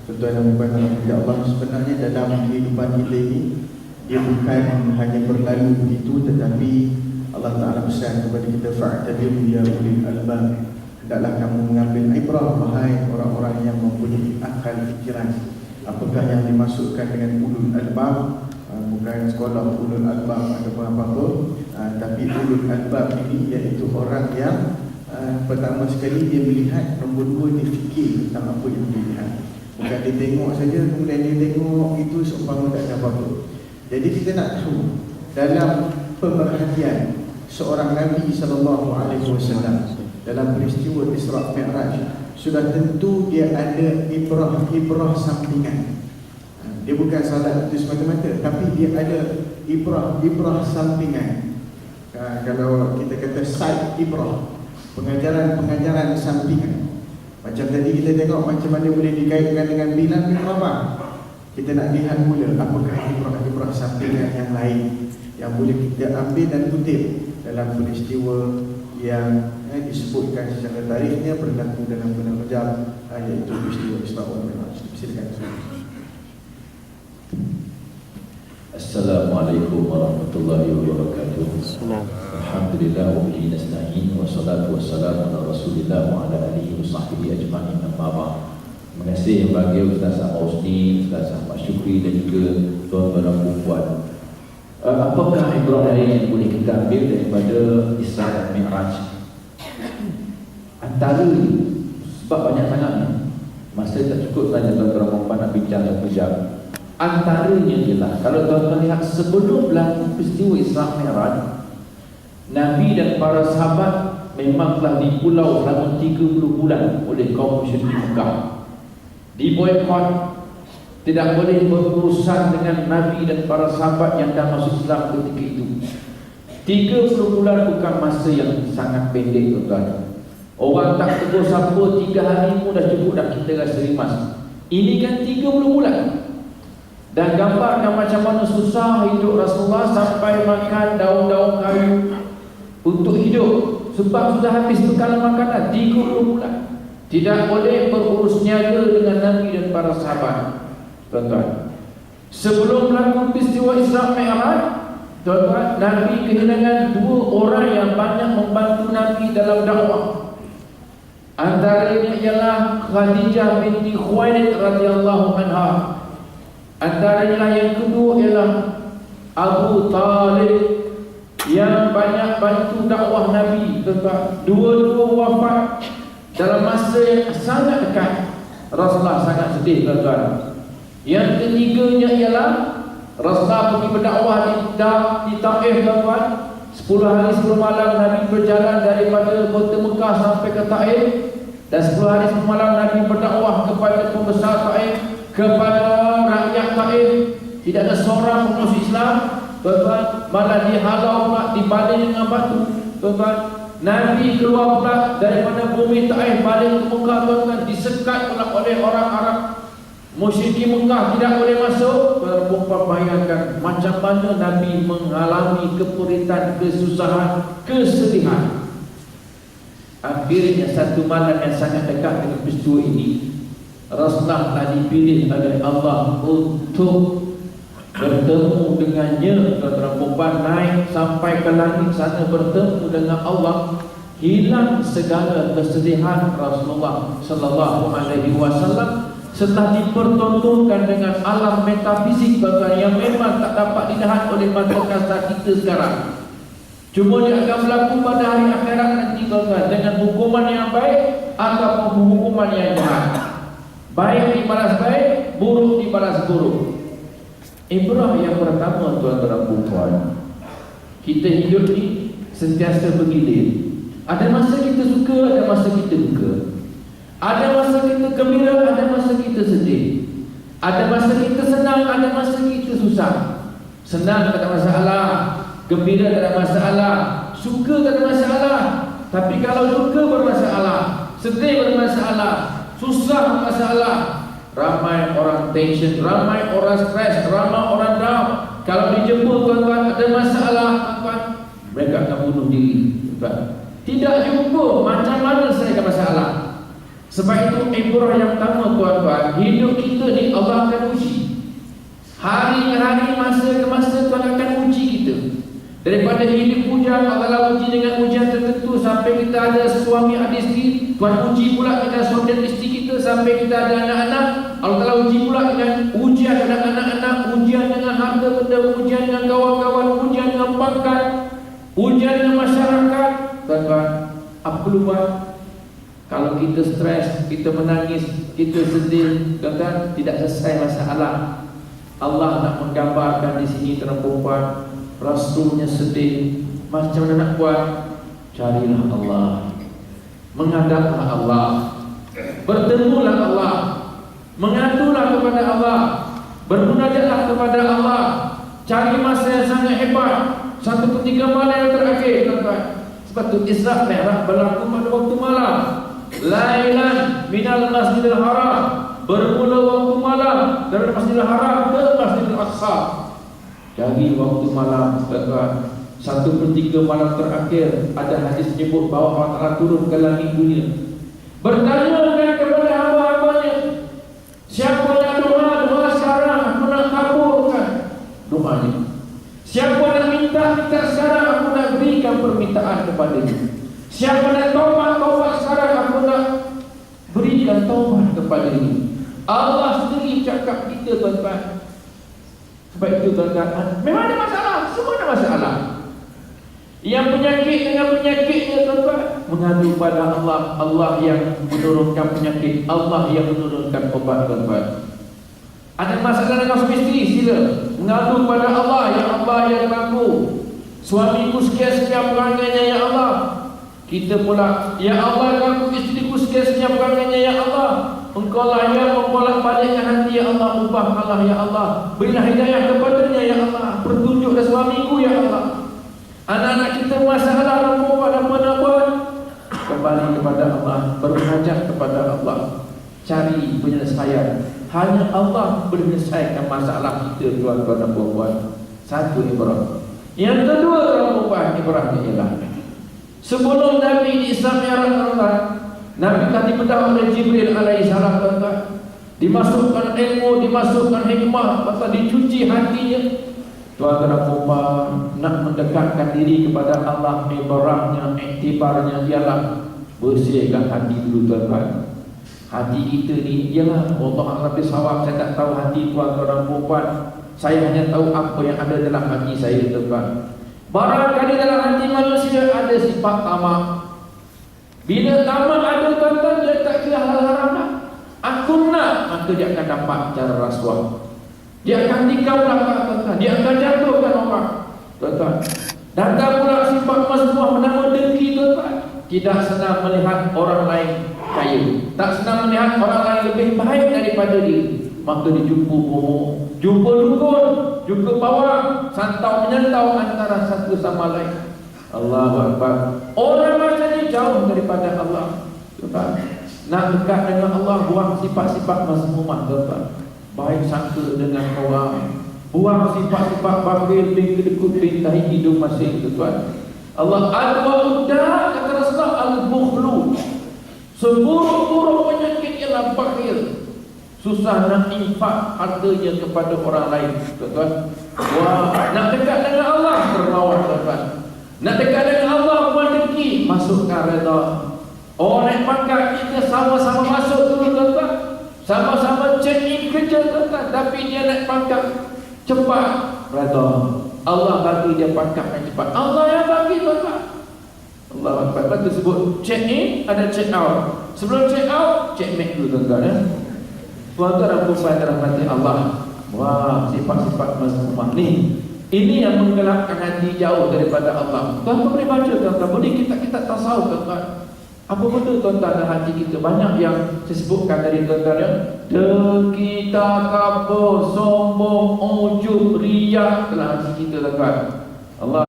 Tuan-tuan dan puan-puan ya Allah, sebenarnya dalam kehidupan kita ini, dia bukan hanya berlalu begitu, tetapi Allah Ta'ala pesan kepada kita, fa'tabiru ya ulil albab, hendaklah kamu mengambil ibrah, wahai orang-orang yang mempunyai akal fikiran. Apakah yang dimaksudkan dengan ulul albab? Bukan sekolah ulul albab ataupun apa-apa, tapi ulul albab ini iaitu orang yang pertama sekali dia melihat, nombor dua dia fikir tentang apa yang dia lihat. Bukan dia tengok saja kemudian dia tengok itu seumpama tak ada apa-apa. Jadi kita nak tahu dalam pemerhatian seorang Nabi SAW dalam peristiwa Isra' Mi'raj, sudah tentu dia ada ibrah sampingan. Dia bukan salat itu semata-mata, tapi dia ada ibrah sampingan. Kalau kita kata side ibrah, pengajaran sampingan. Macam tadi kita tengok macam mana boleh dikaitkan dengan bilang apa. Kita nak lihat mula apakah ibrah sampingan yang lain yang boleh kita ambil dan kutip dalam peristiwa yang disebutkan secara tarikhnya berlaku dalam bulan Rajab, iaitu peristiwa Isra' wal Mi'raj. Silakan. Assalamualaikum warahmatullahi wabarakatuh. Alhamdulillah wa bihi nasta'in wa salatu wassalamu ala Rasulillah wa ala alihi wa sahbihi ajma'in, amma ba'd. Terima kasih bagi Ustaz Ausni, Ustaz Ahmad Syukri dan juga tuan-tuan dan puan. Apakah ibrah lain yang boleh kita ambil daripada Isra' dan Mi'raj? Antara sebab banyak sangatnya, masa tak cukup saja tuan-tuan dan puan nak bincang satu jam. Antaranya ialah, kalau tuan-tuan lihat sebelum berlaku peristiwa Isra' Mi'raj, Nabi dan para sahabat memang telah dipulau selama 30 bulan oleh kaum musyrik Mekah. Diboikot, tidak boleh berurusan dengan Nabi dan para sahabat yang dah masuk Islam ketika itu. 30 bulan bukan masa yang sangat pendek, tuan-tuan. Orang tak tegur siapa 3 hari pun dah cukup dah kita rasa rimas. Ini kan 30 bulan. Dan gambarkan macam mana susah hidup Rasulullah sampai makan daun-daun kayu untuk hidup, sebab sudah habis bekalan makanan 30 bulan. Tidak boleh berurus niaga dengan Nabi dan para sahabat, tuan-tuan. Sebelum berlaku peristiwa Isra' Mi'raj, tuan-tuan, Nabi kehilangan 2 orang yang banyak membantu Nabi dalam dakwah. Antaranya ialah Khadijah binti Khuwailid radhiyallahu anha. Antaranya yang kedua ialah Abu Talib yang banyak bantu dakwah Nabi, tuan-tuan. Dua-dua wafat dalam masa yang sangat dekat. Rasulullah sangat sedih, tuan-tuan. Yang ketiganya ialah Rasulullah pergi berdakwah di Taif, tuan-tuan. 10 hari 10 malam Nabi berjalan daripada kota Mekah sampai ke Taif, dan 10 hari 10 malam Nabi berdakwah kepada pembesar Taif, kepada rakyat Taif. Tidak ada seorang pun masuk Islam, tuan-tuan. Malah dihalau pula, dibaling dengan batu, tuan-tuan. Nabi keluar pula daripada bumi Taif balik ke Mekah, tuan-tuan. Disekat pula oleh orang Arab. Musyrikin Mekah tidak boleh masuk. Tuan-tuan bayangkan macam mana Nabi mengalami kepuritan, kesusahan, kesedihan. Akhirnya satu malam yang sangat dekat dengan peristiwa ini, Rasulullah telah dipilih oleh Allah untuk bertemu dengannya. Tuan-tuan, naik sampai ke langit sana bertemu dengan Allah. Hilang segala kesedihan Rasulullah sallallahu alaihi wasallam setelah dipertontonkan dengan alam metafisik, tuan-tuan, yang memang tak dapat dilihat oleh mata kasar kita sekarang. Cuma dia akan berlaku pada hari akhirat nanti, tuan-tuan, dengan hukuman yang baik ataupun hukuman yang jahat. Baik dibalas baik, buruk dibalas buruk. Ibrah yang pertama, tuan-tuan dan puan, kita hidup ni sentiasa bergilir. Ada masa kita suka, ada masa kita duka. Ada masa kita gembira, ada masa kita sedih. Ada masa kita senang, ada masa kita susah. Senang tak ada masalah, gembira tak ada masalah, suka tak ada masalah. Tapi kalau duka bermasalah, sedih bermasalah, susah masalah. Ramai orang tension, ramai orang stres, ramai orang down. Kalau dijemput, tuan-tuan, ada masalah, tuan-tuan, mereka akan bunuh diri, tuan-tuan. Tidak jumpa macam mana selesaikan masalah. Sebab itu ibrah yang pertama tuan-tuan, hidup kita ni Allah akan uji. Hari ke hari, masa ke masa Tuhan akan uji kita. Daripada hidup bujang, Allah uji dengan ujian tertentu sampai kita ada suami ada isteri. Tuhan uji pula dengan suami dan isteri kita sampai kita ada anak-anak. Allah uji pula dengan ujian dengan anak-anak, ujian dengan harta benda, ujian dengan kawan-kawan, ujian dengan pangkat, ujian dengan masyarakat. Tuan-tuan, apa perlu buat? Kalau kita stres, kita menangis, kita sedih, tuan-tuan, tidak selesai masalah. Allah nak menggambarkan di sini tuan perempuan, Rasulnya sedih, macam mana nak buat? Carilah Allah, menghadaplah Allah, bertemulah Allah, mengadulah kepada Allah, bermunajatlah kepada Allah, cari masa yang sangat hebat, 1/3 malam yang terakhir, tuan-tuan. Sebab tu Isra' Mi'raj berlaku pada waktu malam. Lailan minal Masjidil Haram, bermula waktu malam dari Masjidil Haram ke Masjidil Aqsa. Dari waktu malam, tuan-tuan, 1/3 malam terakhir, ada hadis menyebut bahawa Allah Ta'ala turun ke langit dunia, bertanyakan kepada hamba-hambanya, siapa yang doa sekarang, aku nak kabulkan doanya. Siapa yang minta sekarang, aku nak berikan permintaan kepadanya. Siapa nak taubat sekarang, aku nak berikan taubat kepadanya. Allah sendiri cakap kita, tuan-tuan. Sebab itu, tuan-tuan, memang ada masalah, semua ada masalah. Yang penyakit dengan penyakitnya, tuan-tuan, mengadu pada Allah. Allah yang menurunkan penyakit, Allah yang menurunkan obat, tuan-tuan. Ada masalah dengan suami isteri, sila mengadu pada Allah. Ya Allah yang mampu, suamiku sekian-sekian perangainya, ya Allah. Kita pula, ya Allah aku isteriku sekian-sekian perangainya, ya Allah. Engkau lah yang membolak balikkan hati, ya Allah. Ubahkanlah, ya Allah. Berilah hidayah kepadanya, ya Allah. Pertunjuklah suamiku, ya Allah. Anak-anak kita masalah dan apa-apa, kembali kepada Allah, berhajat kepada Allah, cari penyelesaian. Hanya Allah boleh menyelesaikan masalah kita, tuan-tuan dan puan-puan. Satu ibrah. Yang kedua, tuan-puan, ibrahnya ialah sebelum Nabi Isra' Mi'raj, Nabi tadi dibedah oleh Jibril alaihissalam, tuan-tuan. Dimasukkan ilmu, dimasukkan hikmah, pasal dicuci hatinya. Tuan-tuan dan puan, nak mendekatkan diri kepada Allah, ibrahnya, iktibarnya ialah bersihkan hati dulu, tuan-tuan. Hati kita ni, ialah Allah Rabbi sawab, saya tak tahu hati tuan-tuan dan puan. Saya hanya tahu apa yang ada dalam hati saya, tuan-tuan. Barangkali dalam hati manusia ada sifat tamak. Bila tamak ada, tuan-tuan, dia tak kira hal haram dah. Aku nak, maka dia akan dapat cara rasuah. Dia akan tikam belakang, tuan-tuan. Dia akan jatuhkan orang, tuan-tuan. Datang pula sifat mazmumah bernama dengki, tuan-tuan. Tidak senang melihat orang lain kaya, tak senang melihat orang lain lebih baik daripada dia. Maka dia jumpa bohong, jumpa dukun, jumpa pawang, santau menyantau antara satu sama lain. Allahu Akbar. Orang macam ni jauh daripada Allah, tuan-tuan. Nak dekat dengan Allah, buang sifat-sifat mazmumah, tuan-tuan. Baik sangka dengan orang, buang sifat-sifat bakhil, kedekut, pintahi hidup masing, tuan-tuan. Allah al-wa'udah, kata Rasulullah, al-bukhlu. Seburuk-buruk penyakit ialah bakhil, susah nak infak hartanya kepada orang lain, tuan-tuan. Wah, nak dekat dengan Allah, terlawan, tuan-tuan. Nak dekat dengan Allah, buat dengki, masukkan redha. Orang naik pangkat, kita sama-sama masuk dulu, tuan-tuan. Sama-sama check in kerja, tuan-tuan. Tapi dia naik pangkat cepat, redha. Allah bagi dia pangkat yang cepat. Allah yang bagi, tuan-tuan. Allah Akbar. Lepas tu sebut check in, ada check out. Sebelum check out, check back dulu, tuan-tuan, ya. Tuan-tuan dan puan dirahmati Allah. Wah, sifat-sifat mazmumah ni, ini yang menggelapkan hati jauh daripada Allah. Tuan-tuan boleh baca, tuan-tuan. Boleh kita tasawuf, tuan-tuan. Apa betul, tuan-tuan, dalam hati kita banyak yang saya sebutkan dari tuan-tuan, ya. Dengki, takabur, sombong, ujub, riak dalam hati kita, tuan-tuan. Allah